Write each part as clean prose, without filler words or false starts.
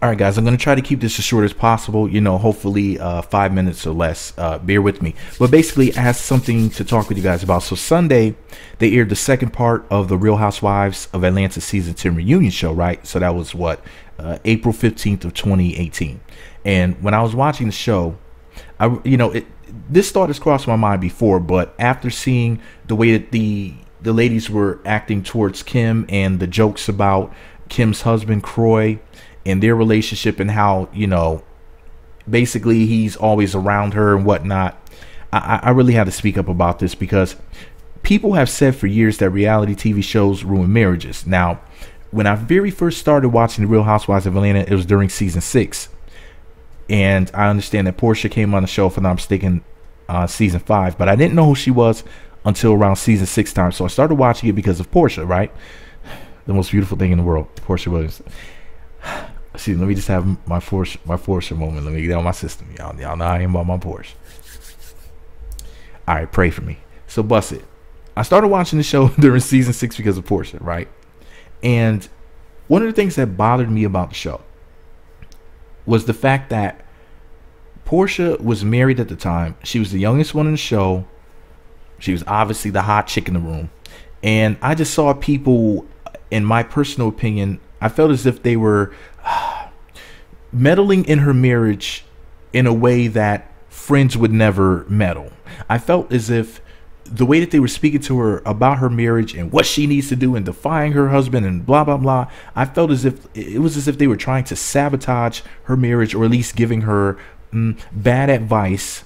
All right, guys, I'm going to try to keep this as short as possible, hopefully 5 minutes or less. Bear with me. But basically, I have something to talk with you guys about. So Sunday, they aired the second part of the Real Housewives of Atlanta season 10 reunion show, right? So that was April 15th of 2018. And when I was watching the show, this thought has crossed my mind before, but after seeing the way that the ladies were acting towards Kim and the jokes about Kim's husband, Croy, and their relationship and how, basically he's always around her and whatnot. I really had to speak up about this because people have said for years that reality TV shows ruin marriages. Now, when I very first started watching The Real Housewives of Atlanta, it was during season 6. And I understand that Porsha came on the show, if I'm not mistaken, season 5. But I didn't know who she was until around season 6 time. So I started watching it because of Porsha, right? The most beautiful thing in the world, Porsha Williams. See, let me just have my Porsha moment. Let me get out my system. Y'all know I am about my Porsche. All right, pray for me. So bust it. I started watching the show during season 6 because of Porsha, right? And one of the things that bothered me about the show was the fact that Porsha was married at the time. She was the youngest one in the show. She was obviously the hot chick in the room. And I just saw people, in my personal opinion, I felt as if they were meddling in her marriage in a way that friends would never meddle. I felt as if the way that they were speaking to her about her marriage and what she needs to do and defying her husband and blah, blah, blah, I felt as if it was as if they were trying to sabotage her marriage, or at least giving her bad advice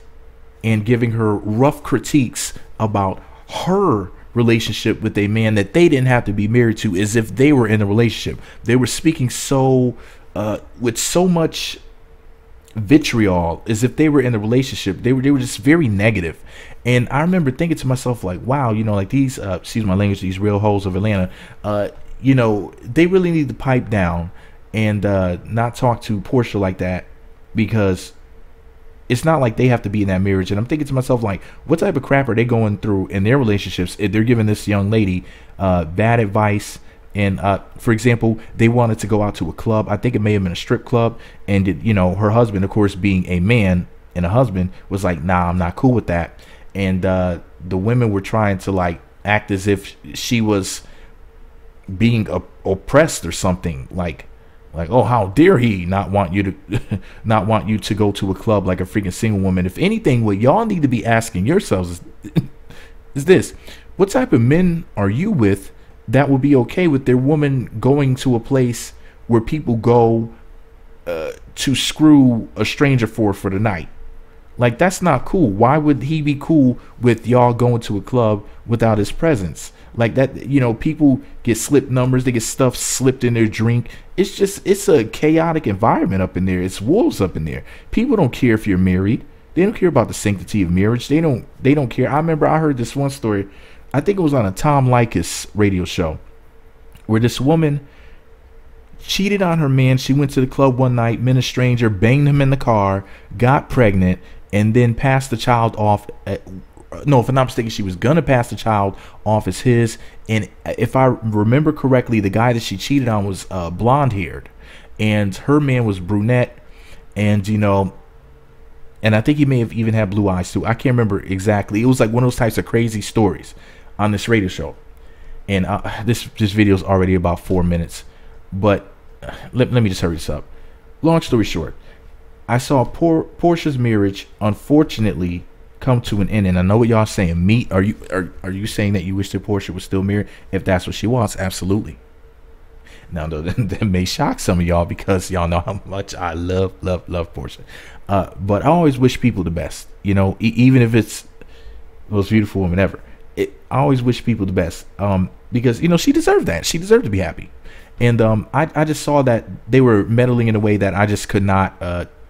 and giving her rough critiques about her relationship with a man that they didn't have to be married to, as if they were in a relationship. They were speaking with so much vitriol, as if they were in a relationship. They were just very negative. And I remember thinking to myself, like, wow, like these excuse my language, these real hoes of Atlanta, they really need to pipe down and not talk to Porsha like that, because it's not like they have to be in that marriage. And I'm thinking to myself, like, what type of crap are they going through in their relationships if they're giving this young lady bad advice? And for example, they wanted to go out to a club. I think it may have been a strip club. And her husband, of course, being a man and a husband, was like, nah, I'm not cool with that. And the women were trying to like act as if she was being oppressed or something, like, oh, how dare he not want you to go to a club like a freaking single woman. If anything, what y'all need to be asking yourselves is this: what type of men are you with that would be okay with their woman going to a place where people go to screw a stranger for the night? Like, that's not cool. Why would he be cool with y'all going to a club without his presence? Like that, people get slipped numbers, they get stuff slipped in their drink. It's a chaotic environment up in there. It's wolves up in there. People don't care if you're married. They don't care about the sanctity of marriage. They don't care. I remember I heard this one story. I think it was on a Tom Likas radio show, where this woman cheated on her man. She went to the club one night, met a stranger, banged him in the car, got pregnant, and then passed the child off. No, if I'm not mistaken, she was gonna pass the child off as his. And if I remember correctly, the guy that she cheated on was blonde haired, and her man was brunette, and and I think he may have even had blue eyes too. I can't remember exactly. It was like one of those types of crazy stories on this radio show. And this video is already about 4 minutes, but let me just hurry this up. Long story short, I saw Porsha's marriage unfortunately come to an end. And I know what y'all saying. Are you saying that you wish that Porsha was still married? If that's what she wants, absolutely. Now, though, that may shock some of y'all, because y'all know how much I love Porsha. But I always wish people the best. Even if it's the most beautiful woman ever, I always wish people the best. Because she deserved that. She deserved to be happy. And I just saw that they were meddling in a way that I just could not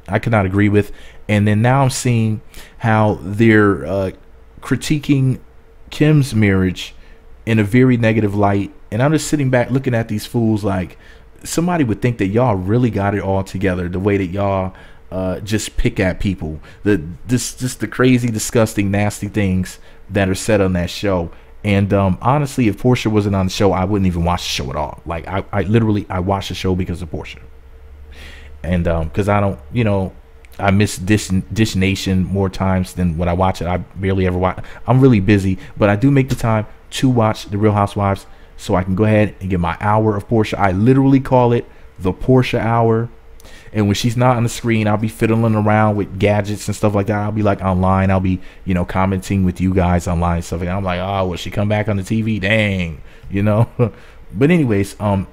agree with. And then now I'm seeing how they're critiquing Kim's marriage in a very negative light. And I'm just sitting back looking at these fools like somebody would think that y'all really got it all together, the way that y'all just pick at people. Just the crazy, disgusting, nasty things that are said on that show. And honestly, if Porsha wasn't on the show, I wouldn't even watch the show at all. Like, I literally watched the show because of Porsha. And because I don't, I miss Dish Nation more times than when I watch it. I barely ever watch. I'm really busy, but I do make the time to watch the Real Housewives, so I can go ahead and get my hour of Porsha. I literally call it the Porsha hour. And when she's not on the screen, I'll be fiddling around with gadgets and stuff like that. I'll be like online. I'll be, commenting with you guys online and stuff like that. I'm like, oh, will she come back on the TV? Dang, But anyways, yeah,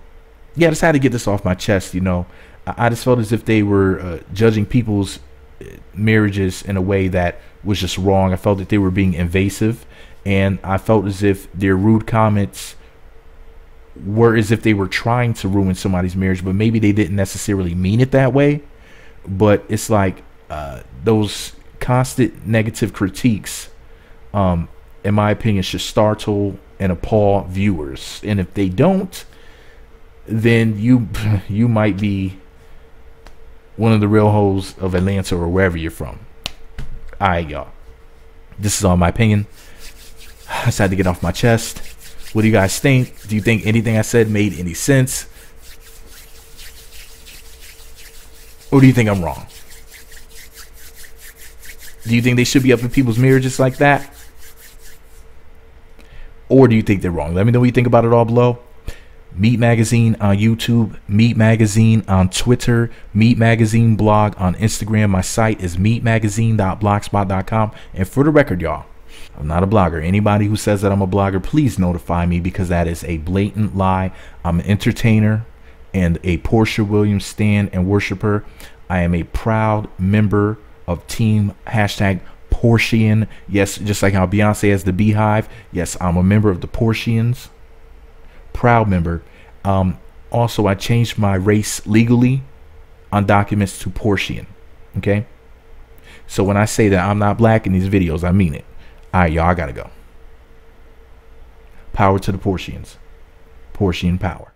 I just had to get this off my chest. I just felt as if they were judging people's marriages in a way that was just wrong. I felt that they were being invasive, and I felt as if their rude comments were as if they were trying to ruin somebody's marriage, but maybe they didn't necessarily mean it that way. But it's like those constant negative critiques, in my opinion, should startle and appall viewers. And if they don't, then you might be one of the Real Hoes of Atlanta or wherever you're from. All right, y'all. This is all my opinion. I just had to get off my chest. What do you guys think? Do you think anything I said made any sense? Or do you think I'm wrong? Do you think they should be up in people's marriages like that? Or do you think they're wrong? Let me know what you think about it all below. Meat Magazine on YouTube, Meat Magazine on Twitter, Meat Magazine blog on Instagram. My site is meatmagazine.blogspot.com. And for the record, y'all, I'm not a blogger. Anybody who says that I'm a blogger, please notify me, because that is a blatant lie. I'm an entertainer and a Porsha Williams stan and worshiper. I am a proud member of Team #Porschian. Yes, just like how Beyonce has the Beehive. Yes, I'm a member of the Porschians. Proud member. Also, I changed my race legally on documents to Porschian. Okay? So when I say that I'm not black in these videos, I mean it. All right, y'all, I gotta go. Power to the Porschians. Porschian power.